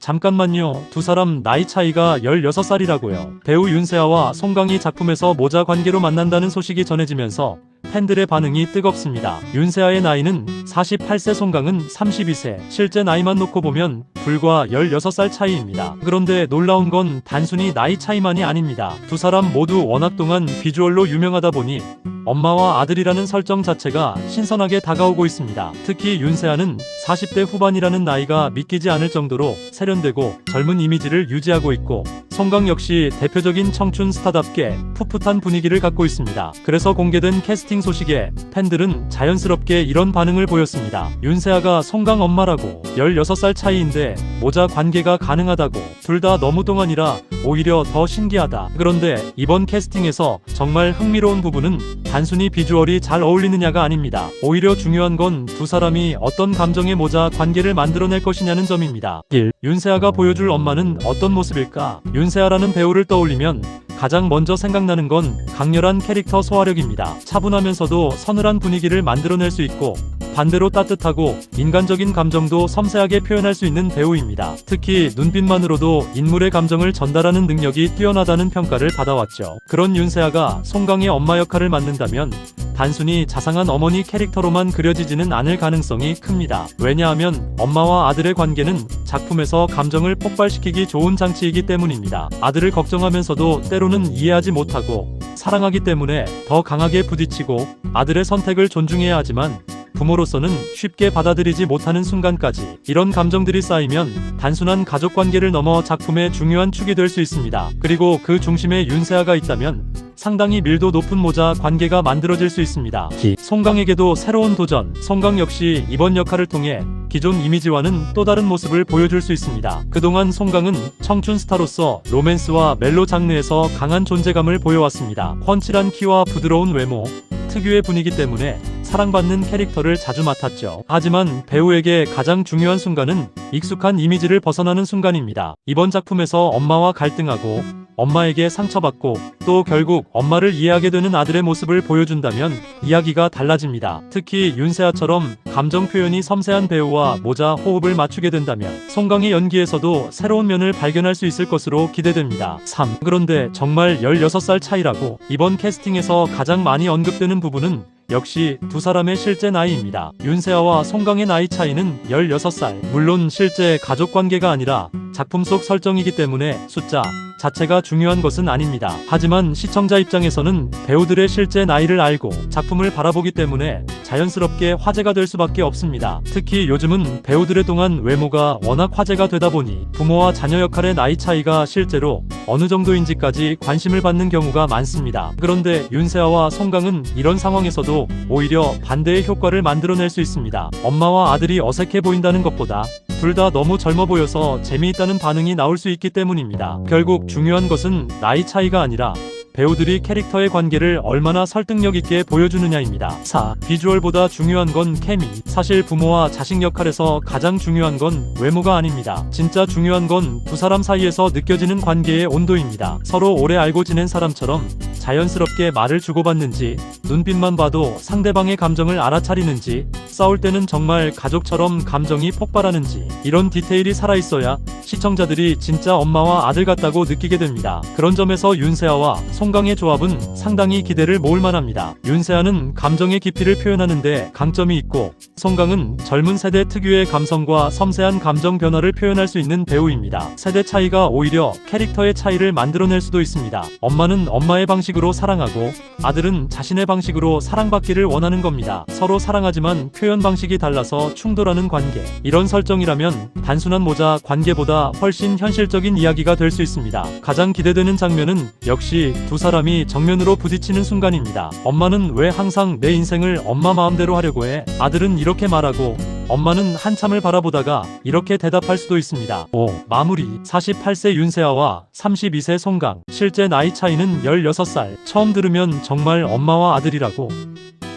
잠깐만요. 두 사람 나이 차이가 16살이라고요. 배우 윤세아와 송강이 작품에서 모자 관계로 만난다는 소식이 전해지면서 팬들의 반응이 뜨겁습니다. 윤세아의 나이는 48세, 송강은 32세. 실제 나이만 놓고 보면 불과 16살 차이입니다. 그런데 놀라운 건 단순히 나이 차이만이 아닙니다. 두 사람 모두 워낙 동안 비주얼로 유명하다 보니 엄마와 아들이라는 설정 자체가 신선하게 다가오고 있습니다. 특히 윤세아는 40대 후반이라는 나이가 믿기지 않을 정도로 세련되고 젊은 이미지를 유지하고 있고, 송강 역시 대표적인 청춘 스타답게 풋풋한 분위기를 갖고 있습니다. 그래서 공개된 캐스팅 소식에 팬들은 자연스럽게 이런 반응을 보였습니다. 윤세아가 송강 엄마라고, 16살 차이인데 모자 관계가 가능하다고, 둘 다 너무 동안이라 오히려 더 신기하다. 그런데 이번 캐스팅에서 정말 흥미로운 부분은 단순히 비주얼이 잘 어울리느냐가 아닙니다. 오히려 중요한 건 두 사람이 어떤 감정의 모자 관계를 만들어낼 것이냐는 점입니다. 1. 윤세아가 보여줄 엄마는 어떤 모습일까? 윤세아라는 배우를 떠올리면 가장 먼저 생각나는 건 강렬한 캐릭터 소화력입니다. 차분하면서도 서늘한 분위기를 만들어낼 수 있고, 반대로 따뜻하고 인간적인 감정도 섬세하게 표현할 수 있는 배우입니다. 특히 눈빛만으로도 인물의 감정을 전달하는 능력이 뛰어나다는 평가를 받아왔죠. 그런 윤세아가 송강의 엄마 역할을 맡는다면 단순히 자상한 어머니 캐릭터로만 그려지지는 않을 가능성이 큽니다. 왜냐하면 엄마와 아들의 관계는 작품에서 감정을 폭발시키기 좋은 장치이기 때문입니다. 아들을 걱정하면서도 때로는 이해하지 못하고 사랑하기 때문에 더 강하게 부딪히고, 아들의 선택을 존중해야 하지만 부모로서는 쉽게 받아들이지 못하는 순간까지, 이런 감정들이 쌓이면 단순한 가족관계를 넘어 작품의 중요한 축이 될 수 있습니다. 그리고 그 중심에 윤세아가 있다면 상당히 밀도 높은 모자 관계가 만들어질 수 있습니다. 송강에게도 새로운 도전. 송강 역시 이번 역할을 통해 기존 이미지와는 또 다른 모습을 보여줄 수 있습니다. 그동안 송강은 청춘 스타로서 로맨스와 멜로 장르에서 강한 존재감을 보여왔습니다. 훤칠한 키와 부드러운 외모, 특유의 분위기 때문에 사랑받는 캐릭터를 자주 맡았죠. 하지만 배우에게 가장 중요한 순간은 익숙한 이미지를 벗어나는 순간입니다. 이번 작품에서 엄마와 갈등하고 엄마에게 상처받고 또 결국 엄마를 이해하게 되는 아들의 모습을 보여준다면 이야기가 달라집니다. 특히 윤세아처럼 감정 표현이 섬세한 배우와 모자 호흡을 맞추게 된다면 송강의 연기에서도 새로운 면을 발견할 수 있을 것으로 기대됩니다. 3. 그런데 정말 16살 차이라고? 이번 캐스팅에서 가장 많이 언급되는 부분은 역시 두 사람의 실제 나이입니다. 윤세아와 송강의 나이 차이는 16살. 물론 실제 가족관계가 아니라 작품 속 설정이기 때문에 숫자 자체가 중요한 것은 아닙니다. 하지만 시청자 입장에서는 배우들의 실제 나이를 알고 작품을 바라보기 때문에 자연스럽게 화제가 될 수밖에 없습니다. 특히 요즘은 배우들의 동안 외모가 워낙 화제가 되다 보니 부모와 자녀 역할의 나이 차이가 실제로 어느 정도인지까지 관심을 받는 경우가 많습니다. 그런데 윤세아와 송강은 이런 상황에서도 오히려 반대의 효과를 만들어낼 수 있습니다. 엄마와 아들이 어색해 보인다는 것보다 둘 다 너무 젊어 보여서 재미있다는 반응이 나올 수 있기 때문입니다. 결국 중요한 것은 나이 차이가 아니라 배우들이 캐릭터의 관계를 얼마나 설득력 있게 보여주느냐입니다. 4. 비주얼보다 중요한 건 케미. 사실 부모와 자식 역할에서 가장 중요한 건 외모가 아닙니다. 진짜 중요한 건 두 사람 사이에서 느껴지는 관계의 온도입니다. 서로 오래 알고 지낸 사람처럼 자연스럽게 말을 주고받는지, 눈빛만 봐도 상대방의 감정을 알아차리는지, 싸울 때는 정말 가족처럼 감정이 폭발하는지, 이런 디테일이 살아있어야 시청자들이 진짜 엄마와 아들 같다고 느끼게 됩니다. 그런 점에서 윤세아와 송강의 조합은 상당히 기대를 모을 만합니다. 윤세아는 감정의 깊이를 표현하는데 강점이 있고, 송강은 젊은 세대 특유의 감성과 섬세한 감정 변화를 표현할 수 있는 배우입니다. 세대 차이가 오히려 캐릭터의 차이를 만들어낼 수도 있습니다. 엄마는 엄마의 방식으로 사랑하고 아들은 자신의 방식으로 사랑받기를 원하는 겁니다. 서로 사랑하지만 표현 방식이 달라서 충돌하는 관계. 이런 설정이라면 단순한 모자 관계보다 훨씬 현실적인 이야기가 될 수 있습니다. 가장 기대되는 장면은 역시 두 사람이 정면으로 부딪히는 순간입니다. 엄마는 왜 항상 내 인생을 엄마 마음대로 하려고 해? 아들은 이렇게 말하고 엄마는 한참을 바라보다가 이렇게 대답할 수도 있습니다. 5. 마무리. 48세 윤세아와 32세 송강. 실제 나이 차이는 16살. 처음 들으면 정말 엄마와 아들이라고?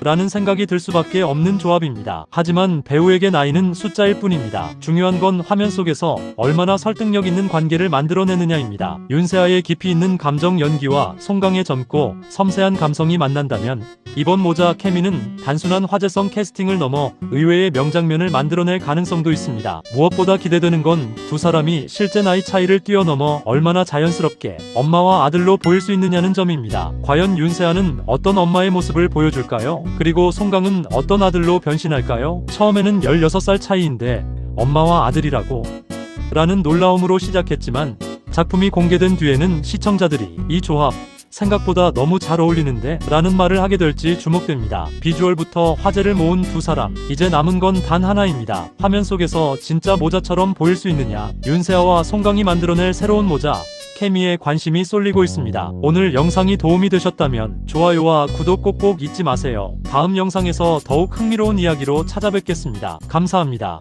라는 생각이 들 수밖에 없는 조합입니다. 하지만 배우에게 나이는 숫자일 뿐입니다. 중요한 건 화면 속에서 얼마나 설득력 있는 관계를 만들어내느냐입니다. 윤세아의 깊이 있는 감정 연기와 송강의 젊고 섬세한 감성이 만난다면 이번 모자 케미는 단순한 화제성 캐스팅을 넘어 의외의 명장면을 만들어낼 가능성도 있습니다. 무엇보다 기대되는 건 두 사람이 실제 나이 차이를 뛰어넘어 얼마나 자연스럽게 엄마와 아들로 보일 수 있느냐는 점입니다. 과연 윤세아는 어떤 엄마의 모습을 보여줄까요? 그리고 송강은 어떤 아들로 변신할까요? 처음에는 16살 차이인데 엄마와 아들이라고? 라는 놀라움으로 시작했지만 작품이 공개된 뒤에는 시청자들이 이 조합 생각보다 너무 잘 어울리는데? 라는 말을 하게 될지 주목됩니다. 비주얼부터 화제를 모은 두 사람, 이제 남은 건 단 하나입니다. 화면 속에서 진짜 모자처럼 보일 수 있느냐? 윤세아와 송강이 만들어낼 새로운 모자 케미에 관심이 쏠리고 있습니다. 오늘 영상이 도움이 되셨다면 좋아요와 구독 꼭꼭 잊지 마세요. 다음 영상에서 더욱 흥미로운 이야기로 찾아뵙겠습니다. 감사합니다.